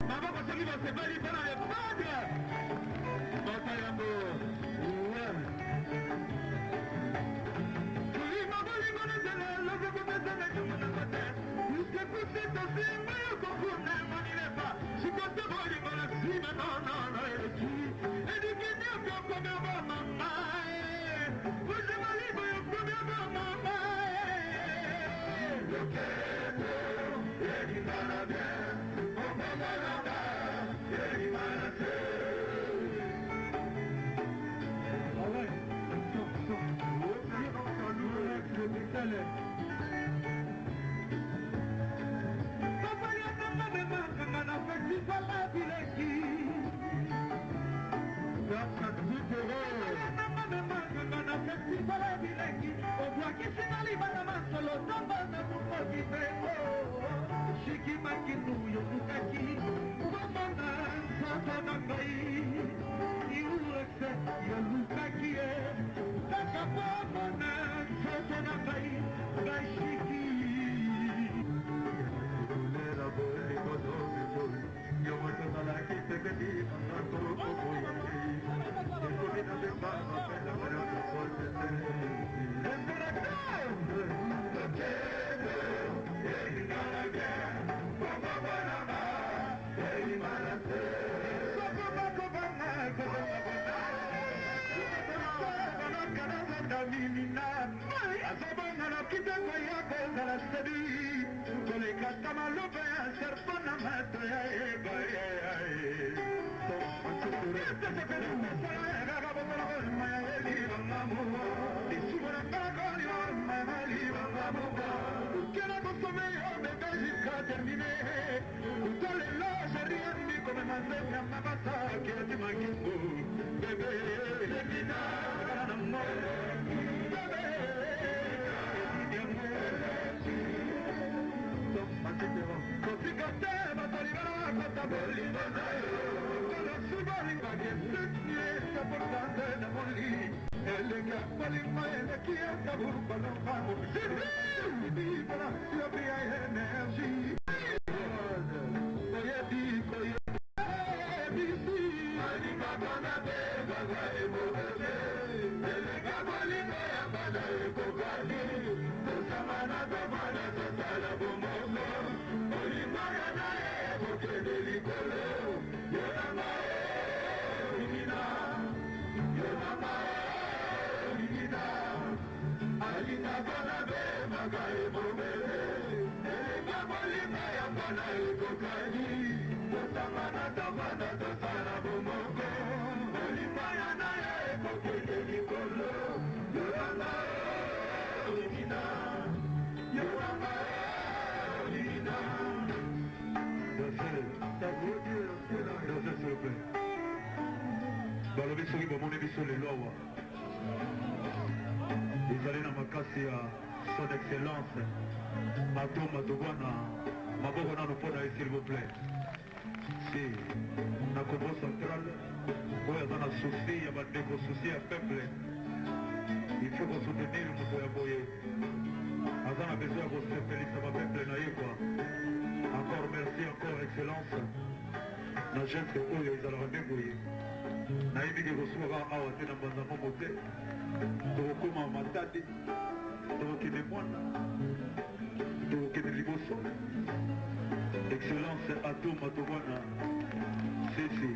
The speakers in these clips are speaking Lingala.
Maboko soki basepeli mpo na lepatre bota yango kolima bolingo nezela lozokomesana kimonango te usekuse tosimba yokokuna monilepa sikote bolingo na nsima nonono eleki edikini yokokomia bamama ozemalibo yokomia bamama loketo elingana bien okomalanga elimana te balobi soki bomoni biso lelo awa ezali na makasi ya son excellence Atoma Tobwana maboko nano mpo na ye s'il vous plaît si na Congo central oyo aza na souci ya bandeko souci ya peuple il faut kosoutenir moto ya boye aza na besoin ya kosepelisa bapeuple na ye kwa encore merci encore excellence na geste oyo ezalaka nde boye nayebiki kosuka awa te na mbanza momo te tokokoma matadi tokokende mwana tokokende liboso excellence Atoma Tobwana sisi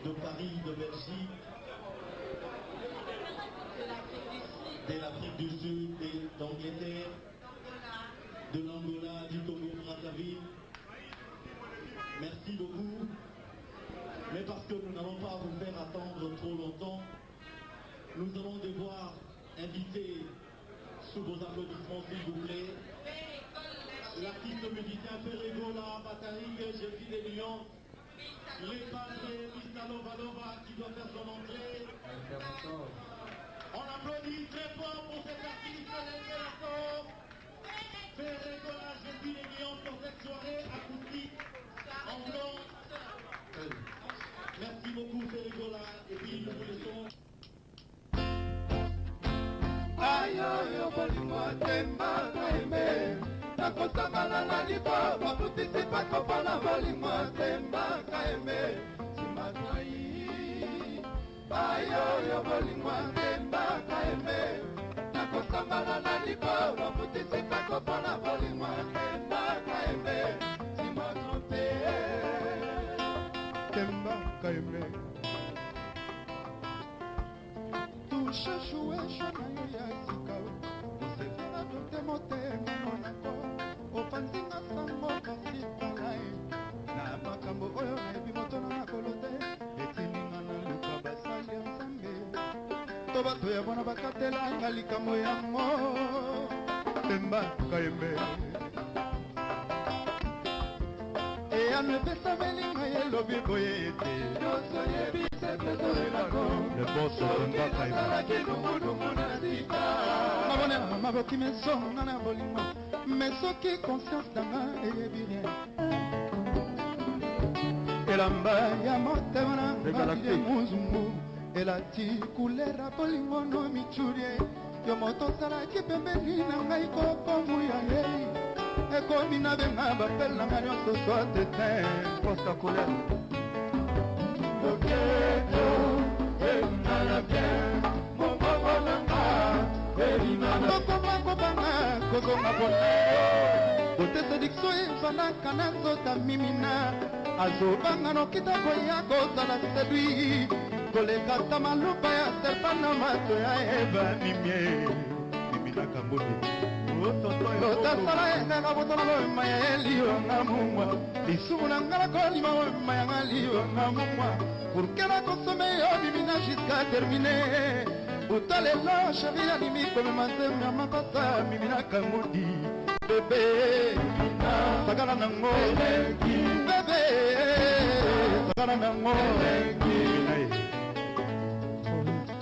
de Paris, de Belgique, de l'Afrique du Sud, d'Angleterre, de l'Angola, du Togo, Brazzaville. Merci beaucoup. Mais parce que nous n'allons pas vous faire attendre trop longtemps, nous allons devoir inviter, sous vos applaudissements s'il vous plaît, l'artiste musicien Ferregola, Bataille, Jésus des Lions, les padres Mistalo Valova qui doit faire son entrée. On applaudit très fort pour cet artiste Ferregola, Jésus des Lions pour cette soirée acoustique en blanc. Merci beaucoup Ferregola et puis nous vous laissons. Ayo bolingo temba kaime nakosambala na libo maputisi pakopa na bolingo temba kaime simatwai. Ayo bolingo temba kaime nakosambala na libo maputisi pakopa na bolingo temba kaime simatwai. Temba kaime Shashue shana ya sika usefera dote motema monako opanzinga sango kasita nai na makambo oyo na ebi motono na kolote etininga na luka basali nzambe to bato ya bona bakatela nga likambo yango temba kaembe eyano epesameli ngai elobi boye ete nyonso yebi le boss Temba Kaime mabone maboki mesonga na bolingo mais soki conscience nanga eyebi rien elamba ya motema na ngai muzungu elati kulera bolingo no michurie yo moto osalaki pembeni na ngai kokomu ya yei ekomi na benga bapele na ngai nyonso soit eteint posta kolera botesa dikso ezalaka na nzota mimina azobanga nokita koya kozala sedui koleka ta maluba ya serpa na mato ya eva mimie miminaka mboni lotasala enganga botololo maya liwanga mumwa lisumu na ngala kolima mayanga liwanga mumwa pourkena kosome yo bimina jusqu'à terminer utalelo sheri alimi komema nzembe ya makota miminaka ngudi bebe sakala nango bebe sakala nango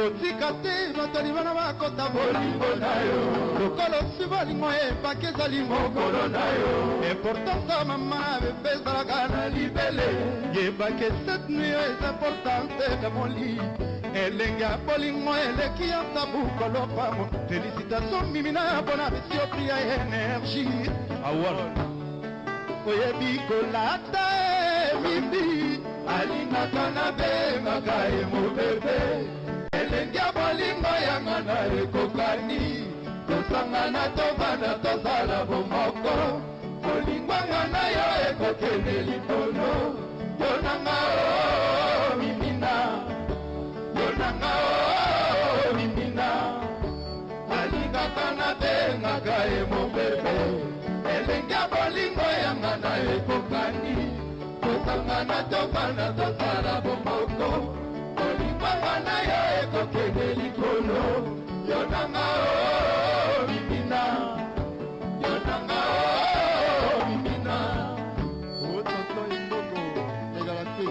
kotika te batoli bana bakota bolingo na yo lokolo si bolingo epaki ezali mokolo na yo importance ya mama na bebe ezalaka na libele yebaki cette nuit eza importante na moli elenge ya bolingo eleki ya tabu kolopamo félicitation mimina mpona besio pri ya énergie awala oyebi kolata mimbi alingaka na bengaka ye mobebe elenge ya bolingo yanga na ekokani tosangana tobanda tozala bomoko bolingwanga na yo ekokende litono yo nanga o mimina yo nanga o mimina alingaka na bengaka ye mobebe elenge ya bolingo yanga na ekokani tosangana tobanda tozala bomoko bolingwanga na yo ekokende likolo yo nanga o mimina yo nanga o mimina ototo indongo egalate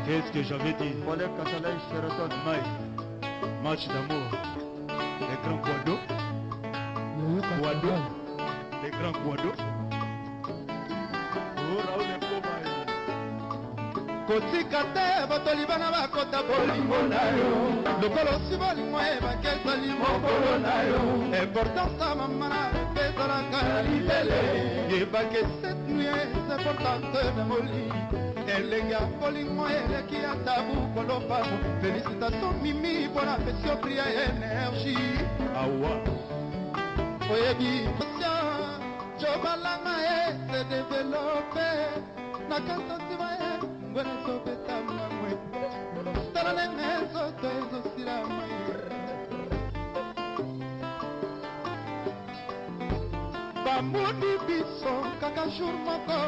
Qu'est-ce que j'avais dit? Paulette Katalai Sheraton Mike, match d'amour. Les grands quados. Les grands quados. Oh, Raoul Ekoma. kotika te batoli bana bakota bolingo na yo lokolo si bolingo ebaki ezali mokolo na yo importance ya mama na bebe ezalaka na libele yebaki cette nuit eza importante na moli elenge ya bolingo eleki ya tabu kolopamo félicitation mimi mpona pesio pri ya énergie awa oyebi jobalanga ye se développe na kasantima ye ngwena ezobetama mwe tala nenge ezoto ezosilama ye bamoni biso kaka jour moko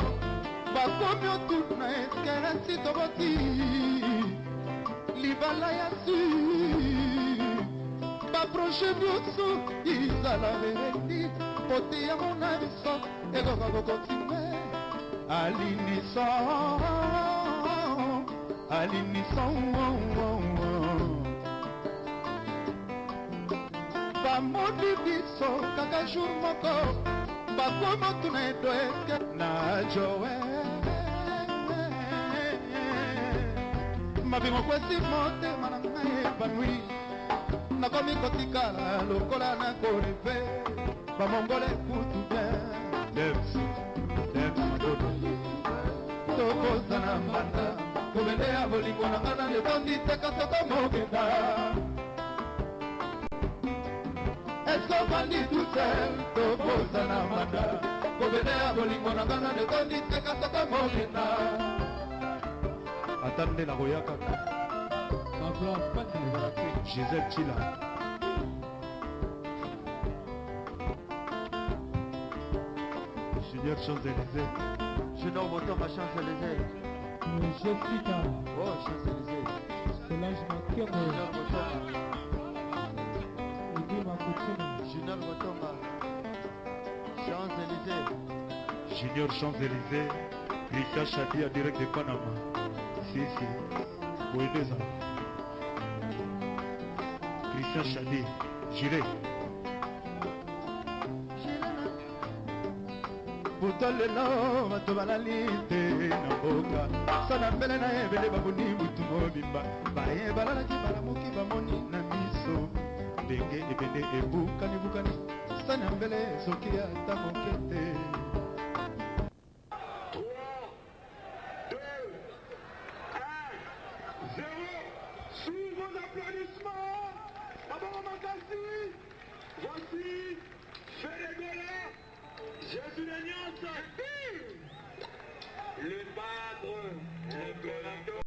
bakomi otuna eskeresi toboti libala ya su baproche nyonso izala veredi pote yango na biso ekoka kokontinue alinison bamoni biso kaka jour moko bakomi otuna edo eske na joe mabingo kwesi motema na ngai epanui nakomi kotikala lokola na koreve bamongole kutu bien tokozana mbanda kobende ya bolingo na nga na letondi teka soko mokenda esofandi tusel tokozana mbanda kobende ya bolingo na nga na letondi teka soko mokenda atande la royaka Gisèle Chila Junior Champs-Élysées Junior Motomba Champs-Élysées Jessica oh Champs-Élysées Solange Makemo Junior Motomba Edima Coutinho Junior Motomba Champs-Élysées Junior Champs-Élysées Rita Shadia direct de Panama si Boedeza Christian Chadi Juré butolelo bato balali te na mboka sana mbele na ebele babuni butu mobimba baye balalaki balamuki bamoni na miso ndenge ebende ebukani sana mbele soki ata moke te 3, 2, 1, 0. Sous vos applaudissements, Baba Makasi, voici Félégola, Jésus l'Alliance, le padre, le collateur,